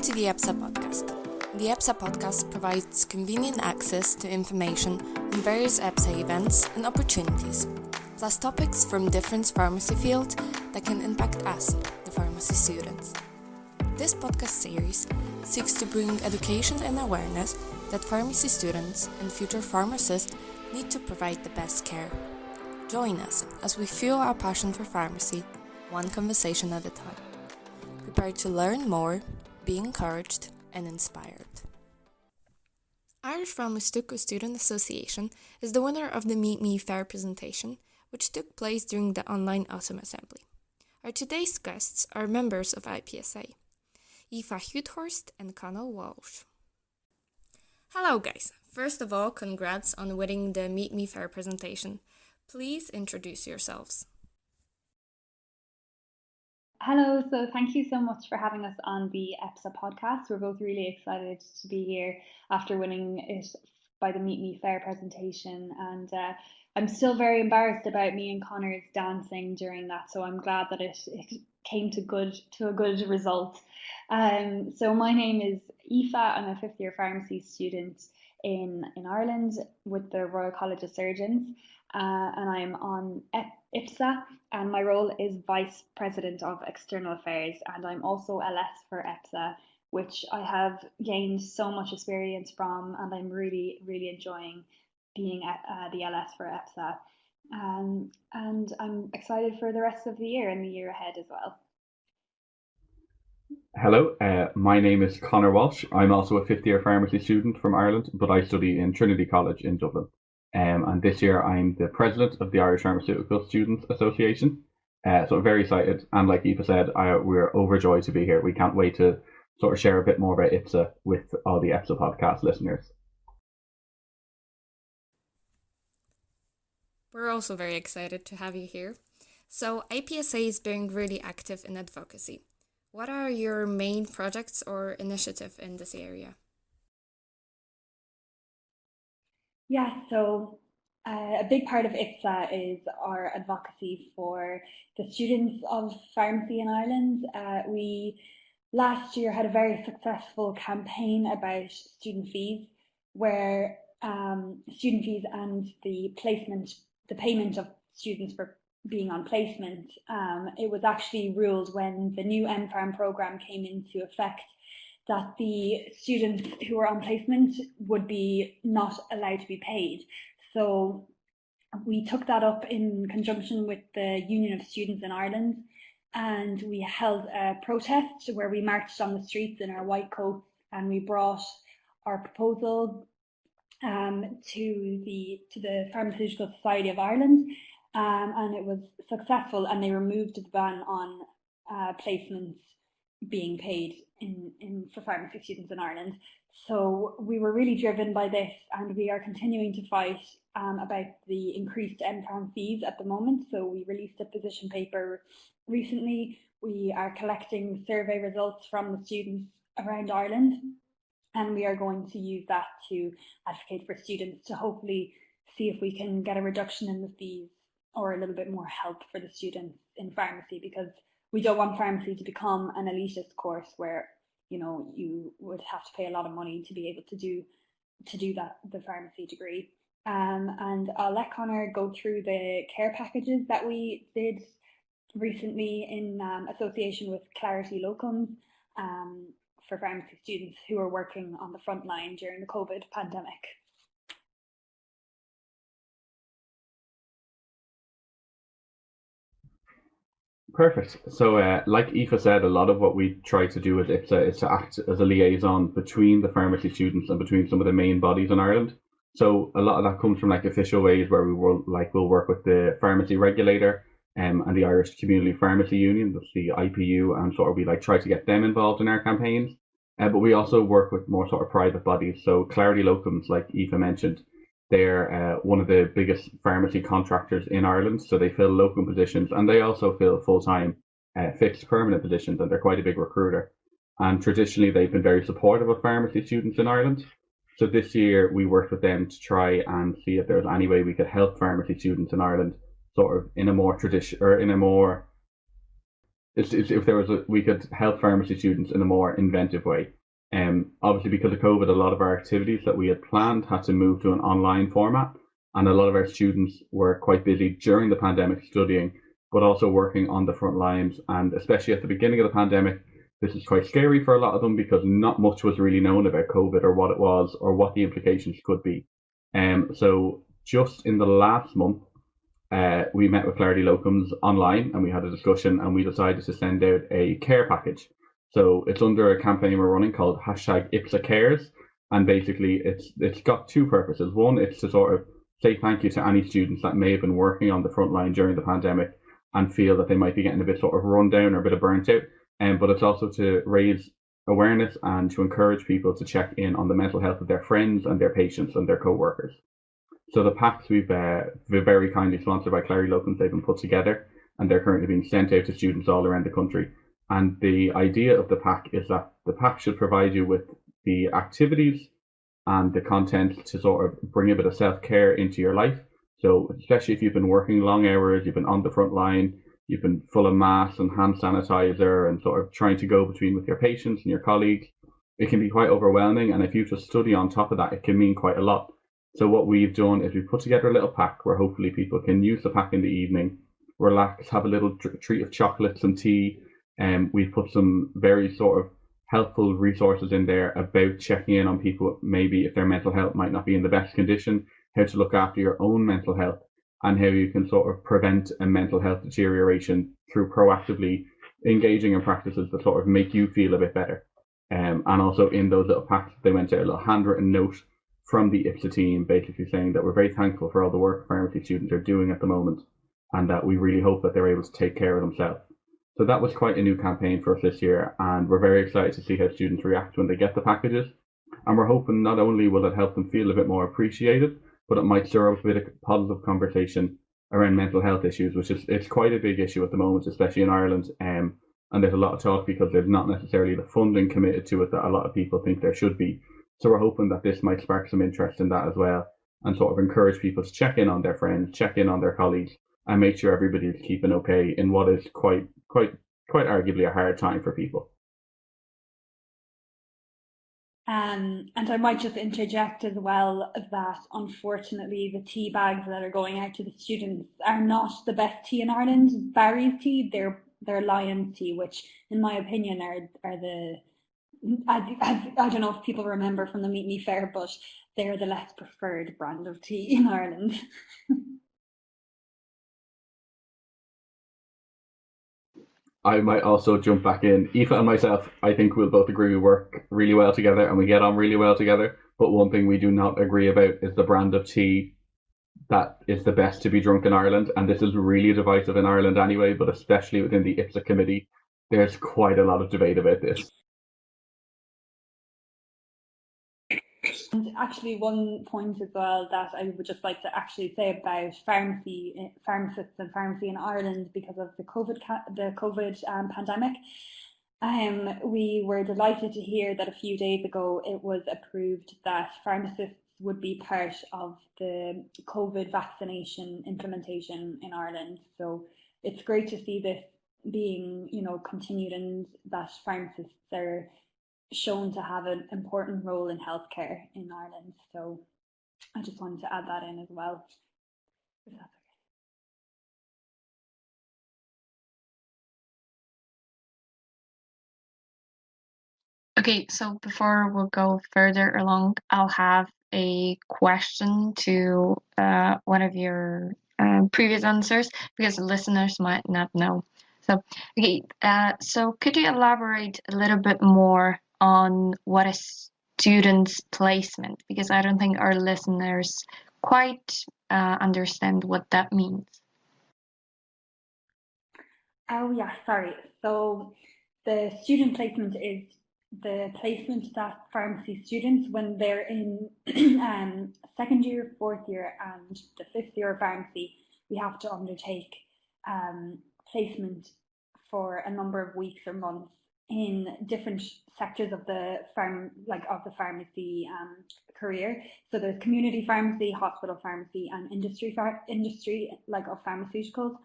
to the EPSA podcast. The EPSA podcast provides convenient access to information on various EPSA events and opportunities, plus topics from different pharmacy fields that can impact us, the pharmacy students. This podcast series seeks to bring education and awareness that pharmacy students and future pharmacists need to provide the best care. Join us as we fuel our passion for pharmacy, one conversation at a time. Prepare to learn more, be encouraged and inspired. Irish Pharmaceutical Student Association is the winner of the Meet Me Fair presentation, which took place during the online autumn assembly. Our today's guests are members of IPSA, Aoife Huthorst and Conor Walsh. Hello guys, first of all, congrats on winning the Meet Me Fair presentation. Please introduce yourselves. Hello, so thank you so much for having us on the EPSA podcast. We're both really excited to be here after winning it by the Meet Me Fair presentation, and I'm still very embarrassed about me and Conor's dancing during that, so I'm glad that it came to a good result. So my name is Aoife. I'm a fifth year pharmacy student in Ireland with the Royal College of Surgeons, and I'm on IPSA, and my role is Vice President of External Affairs, and I'm also LS for EPSA, which I have gained so much experience from, and I'm really, really enjoying being the LS for EPSA. And I'm excited for the rest of the year and the year ahead as well. Hello, my name is Conor Walsh. I'm also a fifth year pharmacy student from Ireland, but I study in Trinity College in Dublin. And this year I'm the president of the Irish Pharmaceutical Students Association. So I'm very excited. And like Aoife said, we're overjoyed to be here. We can't wait to sort of share a bit more about IPSA with all the EPSA podcast listeners. We're also very excited to have you here. So IPSA is being really active in advocacy. What are your main projects or initiatives in this area? Yeah, so a big part of IPSA is our advocacy for the students of pharmacy in Ireland. We last year had a very successful campaign about student fees, where student fees and the payment of students for being on placement, it was actually ruled when the new MPharm programme came into effect that the students who were on placement would be not allowed to be paid. So we took that up in conjunction with the Union of Students in Ireland, and we held a protest where we marched on the streets in our white coats, and we brought our proposal to the Pharmaceutical Society of Ireland, and it was successful, and they removed the ban on placements being paid for pharmacy students in Ireland. So we were really driven by this, and we are continuing to fight about the increased MPharm fees at the moment. So we released a position paper recently. We are collecting survey results from the students around Ireland, and we are going to use that to advocate for students to hopefully see if we can get a reduction in the fees or a little bit more help for the students in pharmacy, because we don't want pharmacy to become an elitist course where, you know, you would have to pay a lot of money to be able to do the pharmacy degree. And I'll let Conor go through the care packages that we did recently in association with Clarity Locums for pharmacy students who are working on the front line during the COVID pandemic. Perfect. So like Aoife said, a lot of what we try to do with IPSA is to act as a liaison between the pharmacy students and between some of the main bodies in Ireland. So a lot of that comes from like official ways where we'll work with the pharmacy regulator and the Irish Community Pharmacy Union, that's the IPU, and sort of we like try to get them involved in our campaigns. But we also work with more sort of private bodies. So Clarity Locums, like Aoife mentioned, they're one of the biggest pharmacy contractors in Ireland. So they fill locum positions, and they also fill full-time fixed permanent positions, and they're quite a big recruiter. And traditionally, they've been very supportive of pharmacy students in Ireland. So this year, we worked with them to try and see if there was any way we could help pharmacy students in Ireland sort of in a more if there was we could help pharmacy students in a more inventive way. Obviously, because of COVID, a lot of our activities that we had planned had to move to an online format, and a lot of our students were quite busy during the pandemic studying, but also working on the front lines. And especially at the beginning of the pandemic, this is quite scary for a lot of them because not much was really known about COVID or what it was or what the implications could be. So just in the last month, we met with Clarity Locums online and we had a discussion and we decided to send out a care package. So it's under a campaign we're running called hashtag IPSA Cares. And basically it's got two purposes. One, it's to sort of say thank you to any students that may have been working on the front line during the pandemic and feel that they might be getting a bit sort of run down or a bit of burnt out. But it's also to raise awareness and to encourage people to check in on the mental health of their friends and their patients and their co-workers. So the packs we've very kindly sponsored by Clarity Locums, they've been put together and they're currently being sent out to students all around the country. And the idea of the pack is that the pack should provide you with the activities and the content to sort of bring a bit of self-care into your life. So especially if you've been working long hours, you've been on the front line, you've been full of masks and hand sanitizer and sort of trying to go between with your patients and your colleagues, it can be quite overwhelming. And if you just study on top of that, it can mean quite a lot. So what we've done is we've put together a little pack where hopefully people can use the pack in the evening, relax, have a little treat of chocolates and tea. And we've put some very sort of helpful resources in there about checking in on people, maybe if their mental health might not be in the best condition, how to look after your own mental health and how you can sort of prevent a mental health deterioration through proactively engaging in practices that sort of make you feel a bit better. And also in those little packs, they went out a little handwritten note from the IPSA team, basically saying that we're very thankful for all the work pharmacy students are doing at the moment and that we really hope that they're able to take care of themselves. So that was quite a new campaign for us this year, and we're very excited to see how students react when they get the packages. And we're hoping not only will it help them feel a bit more appreciated, but it might stir up a bit of positive conversation around mental health issues, which is it's quite a big issue at the moment, especially in Ireland. And there's a lot of talk because there's not necessarily the funding committed to it that a lot of people think there should be. So we're hoping that this might spark some interest in that as well, and sort of encourage people to check in on their friends, check in on their colleagues, and make sure everybody's keeping okay in what is quite arguably a hard time for people. And I might just interject as well that unfortunately the tea bags that are going out to the students are not the best tea in Ireland. Barry's tea, they're Lion's tea, which in my opinion are the, I don't know if people remember from the Meet Me Fair, but they're the less preferred brand of tea in Ireland. I might also jump back in. Aoife and myself, I think we'll both agree we work really well together and we get on really well together. But one thing we do not agree about is the brand of tea that is the best to be drunk in Ireland. And this is really divisive in Ireland anyway, but especially within the IPSA committee, there's quite a lot of debate about this. And actually one point as well that I would just like to actually say about pharmacists and pharmacy in Ireland because of the COVID pandemic. We were delighted to hear that a few days ago it was approved that pharmacists would be part of the COVID vaccination implementation in Ireland. So it's great to see this being, continued and that pharmacists are shown to have an important role in healthcare in Ireland. So I just wanted to add that in as well. If that's okay. Okay, so before we'll go further along, I'll have a question to one of your previous answers because the listeners might not know. So, okay, so could you elaborate a little bit more on what a student's placement? Because I don't think our listeners quite understand what that means. Oh yeah, sorry. So the student placement is the placement that pharmacy students, when they're in second year, fourth year and the fifth year of pharmacy, we have to undertake placement for a number of weeks or months in different sectors of the pharmacy career. So there's community pharmacy, hospital pharmacy, and industry like of pharmaceuticals,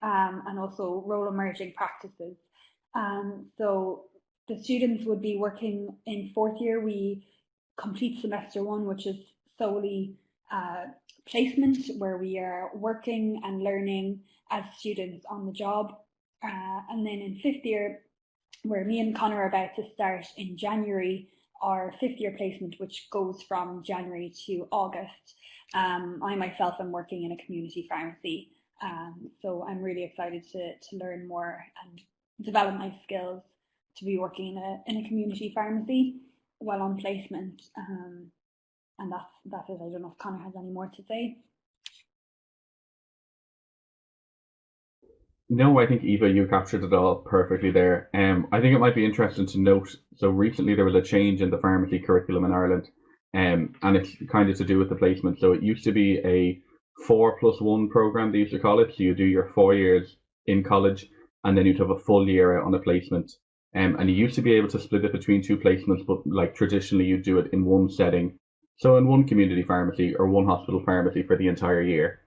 and also role emerging practices. So the students would be working in fourth year. We complete semester one, which is solely placement, where we are working and learning as students on the job. And then in fifth year, where me and Connor are about to start in January, our fifth year placement, which goes from January to August. I myself am working in a community pharmacy, so I'm really excited to learn more and develop my skills to be working in a community pharmacy while on placement. And that's it. I don't know if Connor has any more to say. No, I think Eva, you captured it all perfectly there. I think it might be interesting to note. So recently there was a change in the pharmacy curriculum in Ireland, and it's kind of to do with the placement. So it used to be a 4+1 program, they used to call it. So you do your 4 years in college, and then you'd have a full year out on a placement. And you used to be able to split it between two placements, but like traditionally you'd do it in one setting. So in one community pharmacy or one hospital pharmacy for the entire year.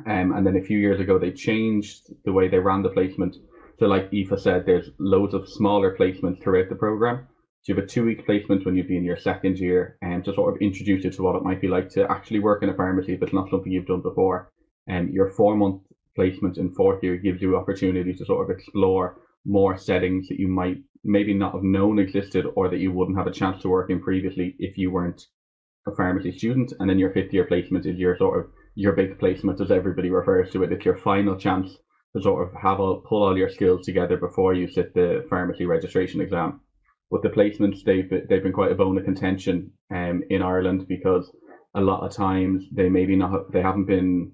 And then a few years ago, they changed the way they ran the placement. So, like Aoife said, there's loads of smaller placements throughout the program. So you have a 2 week placement when you'd be in your second year, and to sort of introduce you to what it might be like to actually work in a pharmacy if it's not something you've done before. And your 4 month placement in fourth year gives you opportunity to sort of explore more settings that you might maybe not have known existed, or that you wouldn't have a chance to work in previously if you weren't a pharmacy student. And then your fifth year placement is your sort of your big placement, as everybody refers to it. It's your final chance to sort of pull all your skills together before you sit the pharmacy registration exam. But the placements, they've been quite a bone of contention in Ireland, because a lot of times they haven't been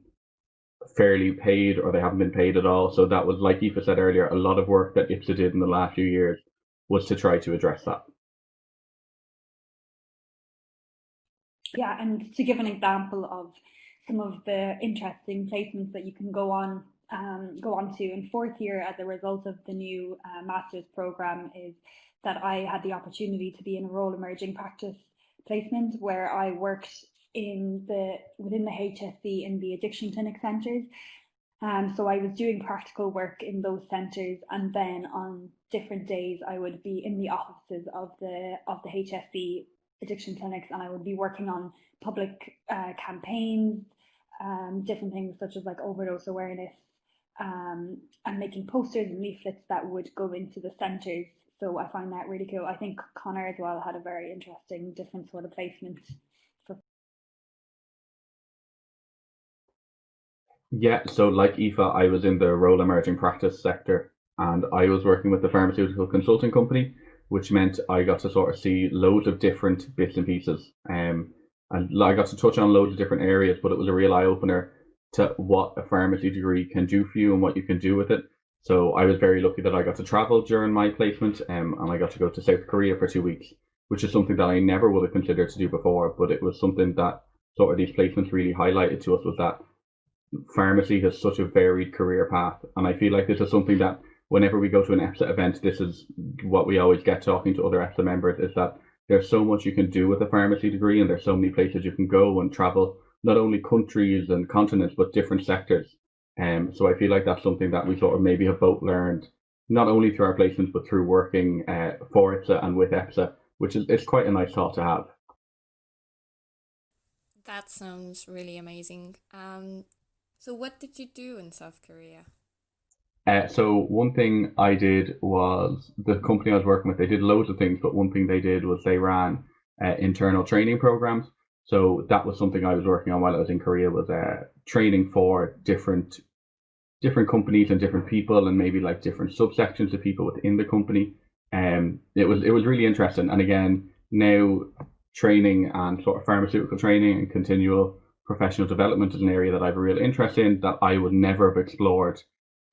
fairly paid, or they haven't been paid at all. So that was, like Aoife said earlier, a lot of work that IPSA did in the last few years was to try to address that. Yeah, and to give an example of some of the interesting placements that you can go on to in fourth year as a result of the new master's program, is that I had the opportunity to be in a role emerging practice placement, where I worked within the HSC in the addiction clinic centres. So I was doing practical work in those centres, and then on different days I would be in the offices of the HSC addiction clinics, and I would be working on public campaigns, different things such as like overdose awareness, and making posters and leaflets that would go into the centres. So I find that really cool. I think Connor as well had a very interesting, different sort of placement. Yeah, so like Aoife, I was in the role emerging practice sector, and I was working with the pharmaceutical consulting company, which meant I got to sort of see loads of different bits and pieces. And I got to touch on loads of different areas, but it was a real eye opener to what a pharmacy degree can do for you and what you can do with it. So I was very lucky that I got to travel during my placement, and I got to go to South Korea for 2 weeks, which is something that I never would have considered to do before. But it was something that sort of these placements really highlighted to us, was that pharmacy has such a varied career path. And I feel like this is something that whenever we go to an EPSA event, this is what we always get talking to other EPSA members, is that there's so much you can do with a pharmacy degree, and there's so many places you can go and travel, not only countries and continents, but different sectors. So I feel like that's something that we sort of maybe have both learned, not only through our placements, but through working for EPSA and with EPSA, which is it's quite a nice thought to have. That sounds really amazing. So what did you do in South Korea? So one thing I did was, the company I was working with, they did loads of things, but one thing they did was they ran internal training programs. So that was something I was working on while I was in Korea, was training for different companies and different people, and maybe like different subsections of people within the company. It was really interesting. And again, now training and sort of pharmaceutical training and continual professional development is an area that I have a real interest in, that I would never have explored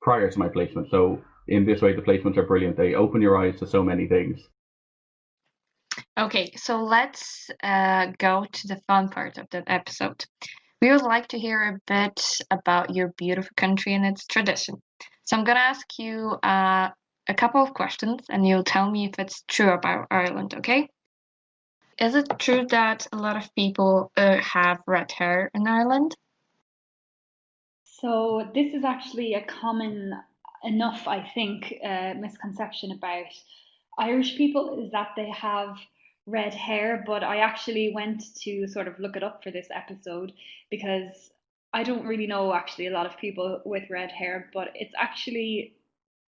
prior to my placement. So in this way, the placements are brilliant. They open your eyes to so many things. Okay, so let's go to the fun part of that episode. We would like to hear a bit about your beautiful country and its tradition. So I'm gonna ask you a couple of questions, and you'll tell me if it's true about Ireland, okay? Is it true that a lot of people have red hair in Ireland? So this is actually a common enough, I think, misconception about Irish people is that they have red hair, but I actually went to sort of look it up for this episode because I don't really know actually a lot of people with red hair, but it's actually,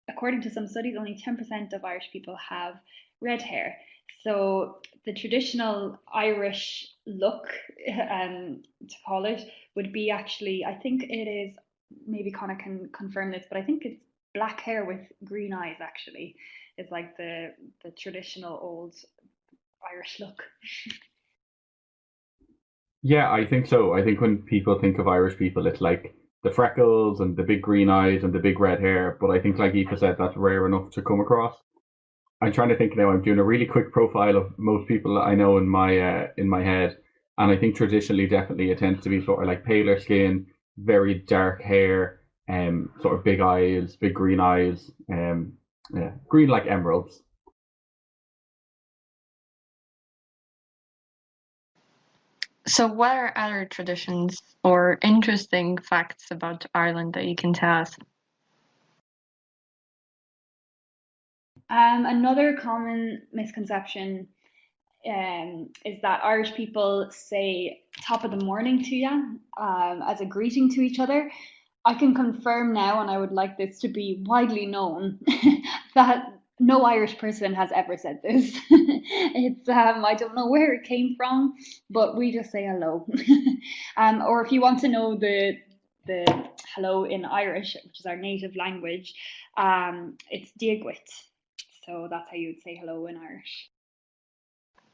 according to some studies, only 10% of Irish people have red hair. So the traditional Irish look, to call it, would be actually, I think it is, maybe Connor can confirm this, but I think it's black hair with green eyes actually is like the traditional old Irish look. Yeah, I think so. I think when people think of Irish people, it's like the freckles and the big green eyes and the big red hair. But I think, like Aoife said, that's rare enough to come across. I'm trying to think now. I'm doing a really quick profile of most people that I know in my head, and I think traditionally, definitely, it tends to be sort of like paler skin, very dark hair, sort of big eyes, big green eyes, yeah, green like emeralds. So, what are other traditions or interesting facts about Ireland that you can tell us? Another common misconception is that Irish people say top of the morning to you as a greeting to each other. I can confirm now, and I would like this to be widely known, that no Irish person has ever said this. It's I don't know where it came from, but we just say hello. Or if you want to know the hello in Irish, which is our native language, it's diagwit. So that's how you would say hello in Irish.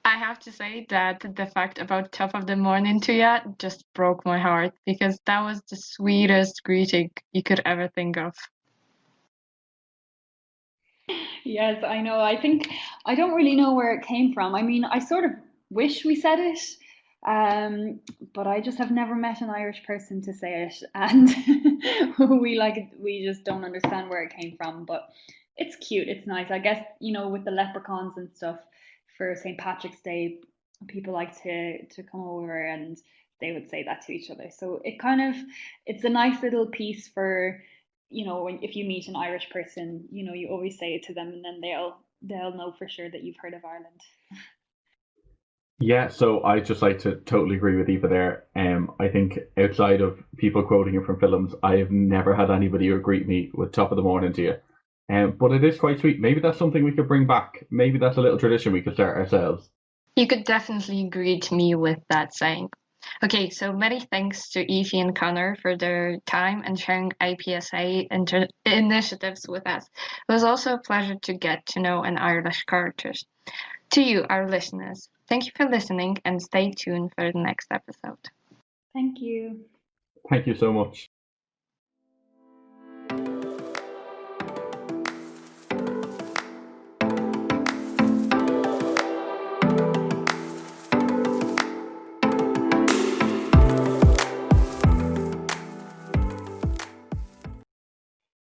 I have to say that the fact about top of the morning to ya just broke my heart because that was the sweetest greeting you could ever think of. Yes, I know. I think I don't really know where it came from. I mean, I sort of wish we said it, um, but I just have never met an Irish person to say it, and we just don't understand where it came from. But it's cute. It's nice. I guess, with the leprechauns and stuff for St. Patrick's Day, people like to come over and they would say that to each other. So it's a nice little piece for if you meet an Irish person, you always say it to them, and then they'll know for sure that you've heard of Ireland. Yeah, so I just like to totally agree with Eva there. I think outside of people quoting it from films, I have never had anybody who greet me with top of the morning to you. But it is quite sweet. Maybe that's something we could bring back. Maybe that's a little tradition we could start ourselves. You could definitely greet me with that saying. Okay, so many thanks to Evie and Connor for their time and sharing IPSA initiatives with us. It was also a pleasure to get to know an Irish characters. To you, our listeners, thank you for listening and stay tuned for the next episode. Thank you. Thank you so much.